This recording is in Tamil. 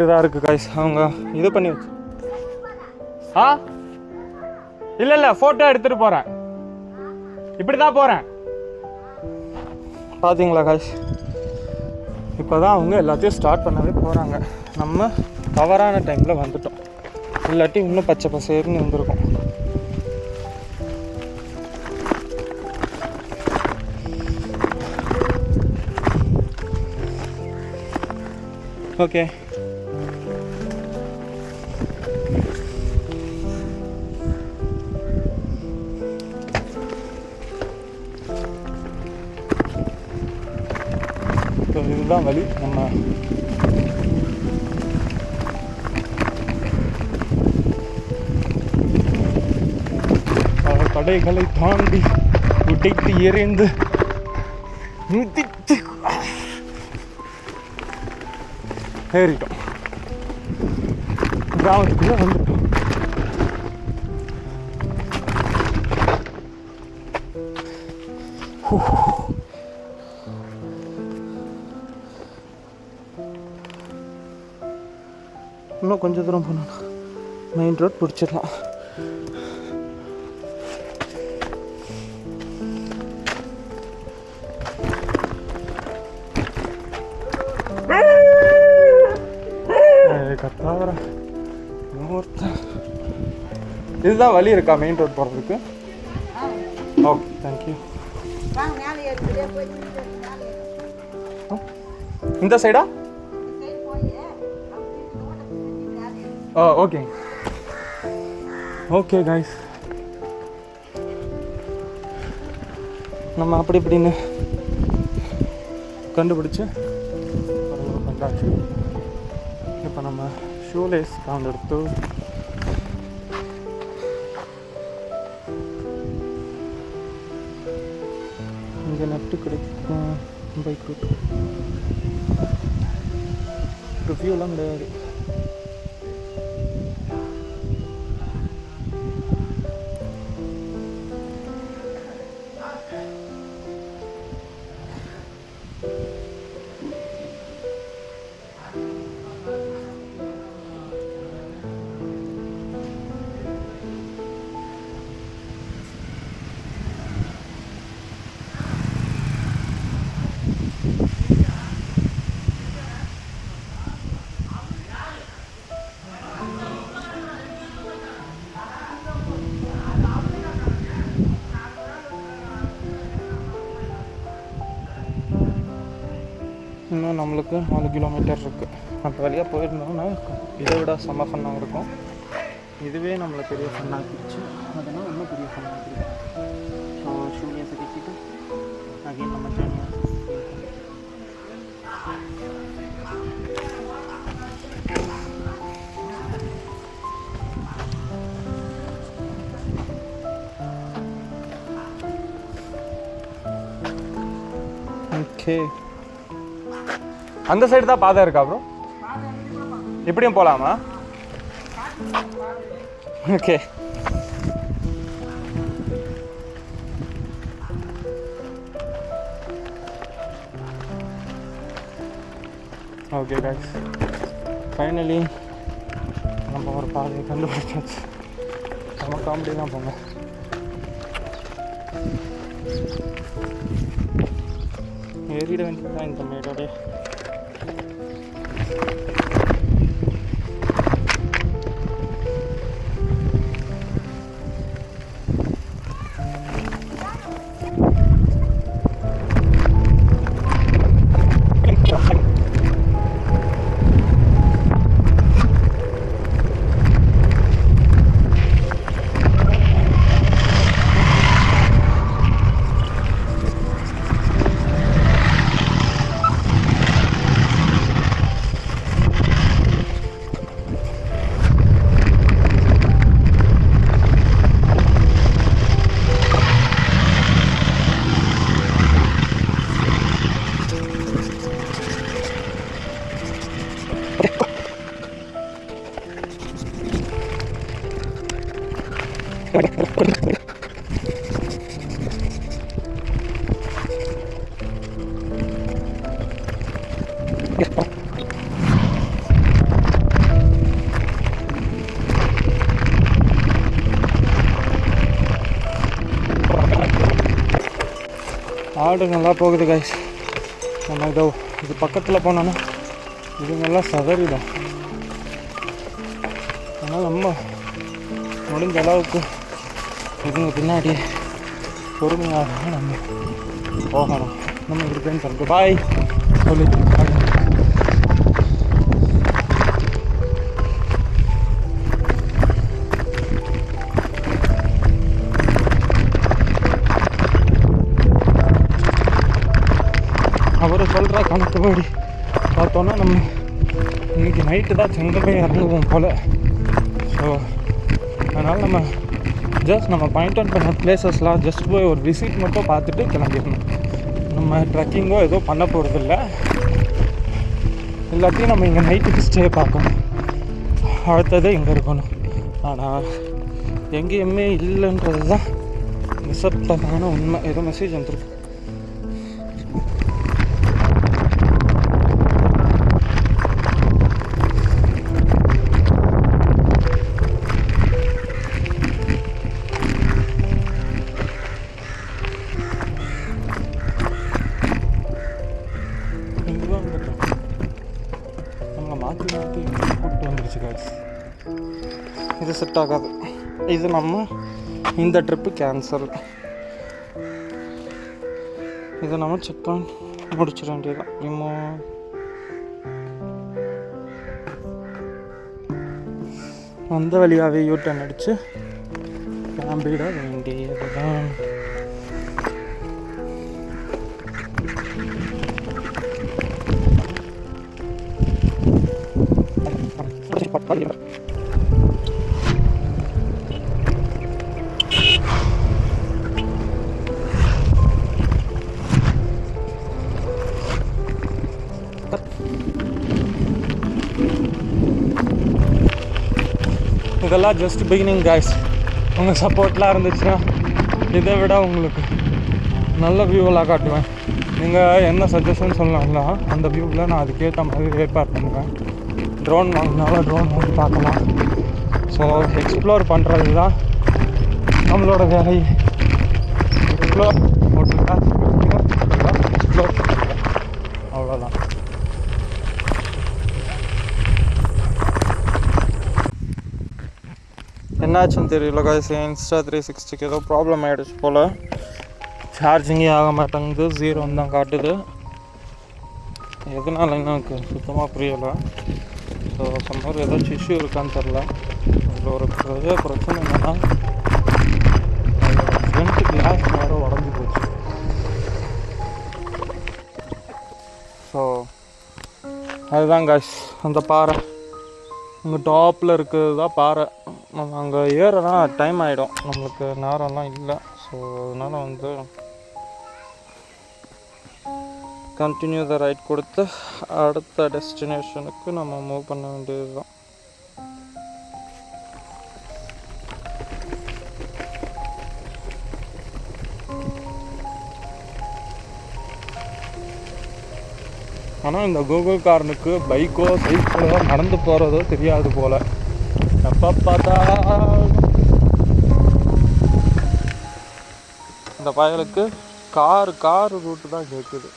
இதாக இருக்குது காய்ஸ். அவங்க இது பண்ணி வச்சு இல்லை ஃபோட்டோ எடுத்துகிட்டு போகிறேன். இப்படி தான் போகிறேன். பார்த்தீங்களா காய்ஸ், இப்போ தான் அவங்க எல்லாத்தையும் ஸ்டார்ட் பண்ணவே போகிறாங்க. நம்ம தவறான டைமில் வந்துட்டோம். இல்லாட்டி இன்னும் பச்சை பசேர்னு வந்திருக்கும். ஓகே, இதுதான் வழி. நம்ம தடைகளை தாண்டி உடைத்து எறிந்து மிதித்து ஏறிட்டோம். கிராமத்துக்குள்ளே வந்துட்டோம். இன்னும் கொஞ்சம் தூரம் போனோம், மெயின் ரோட் பிடிச்சிடலாம். கத்தாவரா இதுதான் வழி இருக்கா மெயின் ரோட் போகிறதுக்கு? Okay, thank you. இந்த சைடா? ஓகே ஓகே காய்ஸ், நம்ம அப்படி இப்படின்னு கண்டுபிடிச்சி வந்தாச்சு. இப்போ நம்ம ஷூலேஸ் கவுண்ட் எடுத்து இங்கே நட்டு கிடைக்கும். பைக் ரூட் ரிவ்யூலாம் கிடையாது. இன்னும் நம்மளுக்கு 4 கிலோமீட்டர் இருக்குது. அந்த வழியாக போயிருந்தோம்னா இதை விட செம்ம ஃபன்னாக இருக்கும். இதுவே நம்மளை பெரிய ஃபன்னாகிடுச்சு. அதனால் இன்னும் பெரிய ஃபன்னாகிருக்கு. ஸோ ஷூலேஸை கட்டிட்டு அகைன் நம்ம ஜேர்னி. ஓகே, அந்த சைடு தான் பாதை இருக்கா ப்ரோ? இப்படியும் போகலாமா? ஓகே, ஓகே கைஸ், ஃபைனலி நம்ம ஒரு பாதையை கண்டுபிடிச்சாச்சு. நம்ம காமெடி தான் போங்க. ஏறிட வேண்டியதான் இந்த மேடோடைய. ஆடு நல்லா போகுது கைஸ். நம்ம இது பக்கத்தில் போனோன்னா இதுங்கெல்லாம் சதறிடும். அதனால் நம்ம முடிஞ்ச அளவுக்கு இதுங்க பின்னாடி பொறுமையாக நம்ம போகணும். நம்ம இருப்பேன்னு சொல்லிட்டு பாய் சொல்லிட்டு அவர் சொல்கிற கணக்குப்படி பார்த்தோன்னா நம்ம இன்றைக்கி நைட்டு தான் செங்கமே இறங்குவோம் போல். ஸோ அதனால் நம்ம ஜஸ்ட் நம்ம பாயிண்ட் அவுட் பண்ண பிளேசஸ்லாம் ஜஸ்ட் போய் ஒரு விசிட் மட்டும் பார்த்துட்டு கிளம்பிடணும். நம்ம ட்ரெக்கிங்கோ ஏதோ பண்ண போகிறதில்ல. எல்லாத்தையும் நம்ம இங்கே நைட்டுக்கு ஸ்டே பார்க்கணும். அடுத்தது இங்கே இருக்கணும். ஆனால் எங்கேயுமே இல்லைன்றது தான் நிசப்தமான உண்மை. ஏதோ மெசேஜ் வந்துருக்கு. கூப்பிட்டு வந்துருச்சு காய்ஸ். இது செட் ஆகாது. இது நம்ம இந்த ட்ரிப்பு கேன்சல். இதை நம்ம செக் பண்ணி முடிச்சிட வேண்டியதான். ரிமோட் அந்த வழியாகவே யூட்டன் அடித்து கிளம்பிட வேண்டியதுதான். இதெல்லாம் ஜஸ்ட் பிகினிங் காய்ஸ். உங்கள் சப்போர்ட்லாம் இருந்துச்சுன்னா இதை விட உங்களுக்கு நல்ல வியூவெல்லாம் காட்டுவேன். நீங்கள் என்ன சஜஷன் சொல்லலாம்னா அந்த வியூவில் நான் அதுக்கேற்ற மாதிரி ஏற்பாடு பண்ணுவேன். ட்ரோன் வாங்கினாலும் ட்ரோன் வாங்கி பார்க்கலாம். ஸோ எக்ஸ்ப்ளோர் பண்ணுறது தான் நம்மளோட வேலை. எக்ஸ்ப்ளோர் போட்டுருக்கா எக்ஸ்ப்ளோர் பண்ணுறேன், அவ்வளோதான். என்னாச்சுன்னு தெரியல காய்ஸ். இன்ஸ்டா 360க்கு ஏதோ ப்ராப்ளம் ஆகிடுச்சு போல். சார்ஜிங்கே ஆக மாட்டேங்குது, 0 தான் காட்டுது. எதனால எனக்கு சுத்தமாக புரியலை. ஸோ சம்மர் ஏதாச்சும் இஷ்யூ இருக்கான்னு தெரில. அதில் ஒரு பெரிய பிரச்சனை என்னென்னா ஃப்ரண்ட் கிளாஸ் வேறு உடஞ்சி போச்சு. ஸோ அதுதான் காய்ஸ் அந்த பாறை. இங்கே டாப்பில் இருக்கிறது தான் பாறை. நம்ம அங்கே ஏறனா டைம் ஆகிடும், நம்மளுக்கு நேரம்லாம் இல்லை. ஸோ அதனால் வந்து கண்டினியூ த ரைட் கொடுத்து அடுத்த டெஸ்டினேஷனுக்கு நம்ம மூவ் பண்ண வேண்டியது தான். ஆனால் இந்த கூகுள் காரனுக்கு பைக்கோ சைக்கிளோ நடந்து போகிறதோ தெரியாது போல். எப்போ பார்த்தா இந்த பயலுக்கு கார் ரூட்டு தான் கேட்குது.